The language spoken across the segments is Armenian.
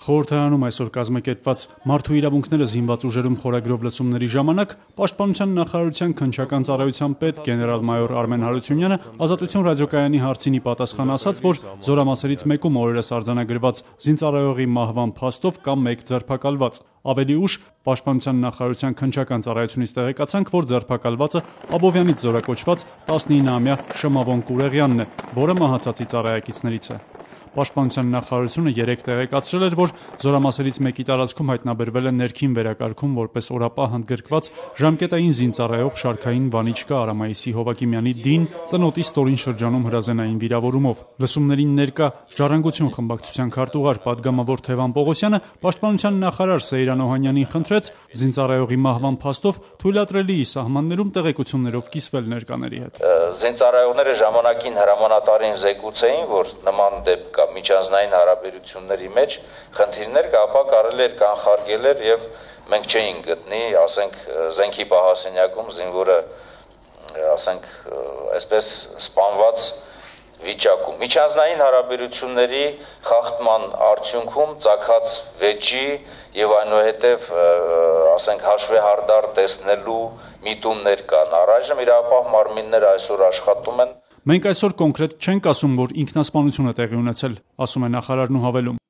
Խորհրդարանում այսօր կազմակերպված մարդու իրավունքները զինված ուժերում խորագրով լսումների ժամանակ Պաշտպանության նախարարության քննչական ծառայության պետ գեներալ-մայոր Արմեն Հարությունյանը Ազատություն ռադիոկայանի հարցինի պատասխան ասաց, որ զորամասերից մեկում օրերս արձանագրված զինծառայողի մահվան փաստով կա մեկ ձերբակալված։ Ավելի ուշ Պաշտպանության նախարարության քննչական ծառայությունից տեղեկացանք, որ ձերբակալվածը Աբովյանից զորակոչված 19-ամյա Շմավոն Կուրեղյանն է, որը մահացածի ծառայակիցներից է։ Պաշտպանության նախարարությունը երեկ տեղեկացրել էր, որ զորամասերից մեկի տարածքում հայտնաբերվել է ներքին վերակարգում որպես օրապահ ընդգրկված ժամկետային զինծառայող Շարքային Վանիչկա Արամայիսի Հովակիմյանի դին ծնոտի ստորին շրջանում հրազենային վիրավորումով։ Լսումներին ներկա Ժառանգություն խմբակցության քարտուղար պատգամավոր Թևան Պողոսյանը Պաշտպանության նախարար Սեյրան Օհանյանին խնդրեց զինծառայողի մահվան փաստով թույլատրելի սահմաններում տեղեկություններով կիսվել ներկաների հետ։ Զինծառայողները ժամանակին հրամանատարին զեկուցեին, որ նման դեպք կա միջանձնային հարաբերությունների մեջ խնդիրներ կա, ապա կարելի էր կանխարգել եւ մենք չէինք գտնի, ասենք, զենքի պահասենյակում զինվորը, ասենք, այսպես սպանված վիճակում։ Միջանձնային հարաբերությունների խախտման արդյունքում ծագած վեճի եւ այնուհետեւ, ասենք, հաշվեհարդար տեսնելու միտումներ կան։ Առայժմ իրավապահ մարմինները այսօր աշխատում են։ Մենք այսօր կոնկրետ չենք ասում, որ ինքնասպանություն է տեղի ունեցել, ասում է նախարարն ու հավելում։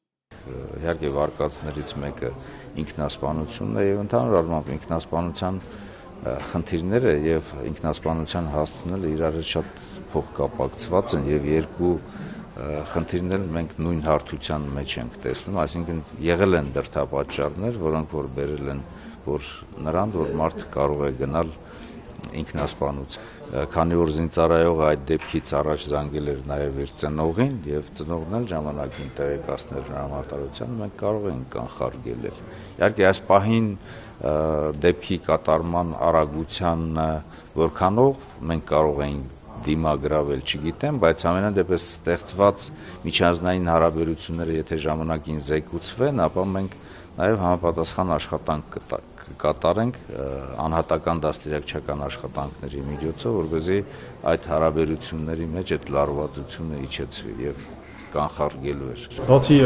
Իհարկե վարկածներից մեկը ինքնասպանությունն է եւ ընդհանուր առմամբ ինքնասպանության խնդիրները եւ ինքնասպանության հասցնելը իրար հետ շատ փոխկապակցված են եւ երկու խնդիրներ մենք նույն հարթության մեջ ենք տեսնում, այսինքն եղել են դրդապատճառներ, որոնք որ բերել են որ նրան որ մարդ կարող է գնալ ինքնասպանություն։ Քանի որ զինծառայողը այդ դեպքից առաջ զանգել էր նաև իր ծնողին եւ ծնողն էլ ժամանակին տեղեկացնել նրա մարտարությանը, մենք կարող ենք կանխարգել։ Իհարկե այս պահին դեպքի կատարման արագության որքանով մենք կարող ենք դիմագրավել, չգիտեմ, բայց ամենադեպս ստեղծված միջանձնային հարաբերությունները եթե ժամանակին զեկուցվեն, ապա մենք նաև համապատասխան աշխատանք կկատարենք անհատական դաստիարակչական աշխատանքների միջոցով, որպեսզի այդ հարաբերությունների մեջ այդ լարվածությունը իջեցվի եւ կանխարգելու էր։ Բացի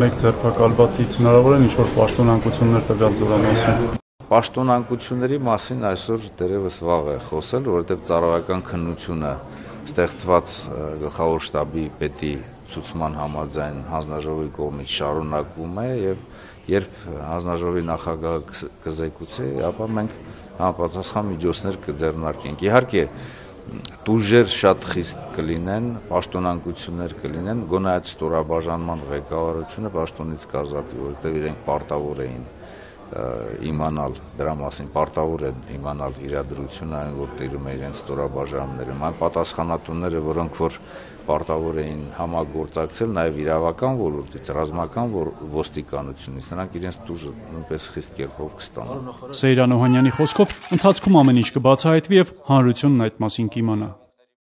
մեկ ձերբակալվածից հնարավոր են ինչ-որ պաշտոնանկություններ տվյալ զորամասում։ Պաշտոնանկությունների մասին այսօր դերևս վաղ է խոսել, որովհետեւ ծառայական քննությունը ստեղծված գլխավոր շտաբի պետի ցուցման համաձայն հանձնաժողովի կողմից շարունակվում է եւ երբ հանձնաժողովի նախագահը կզեկուցի, ապա մենք համապատասխան միջոցներ կձեռնարկենք։ Իհարկե տուժեր շատ խիստ կլինեն, պաշտոնանկություններ կլինեն, գոնե այդ ստորաբաժանման ղեկավարությունը պաշտոնից կազատվի, որովհետեւ իրենք պարտավոր էին իմանալ դրա մասին, պարտավոր են իմանալ իրադրությունը այն, որ տիրում է իրենց ստորաբաժանումներում։ Այն պատասխանատուները, որոնք որ պարտավոր էին համագործակցել նաև իրավական ոլորտից, ռազմական ոստիկանությունից, նրանք իրենց տուժը նույնպես խիստ կերպով կստանան։ Սեյրան Օհանյանի խոսքով ընթացքում ամեն ինչ կբացահայտվի եւ հանրությունն այդ մասին կիմանա։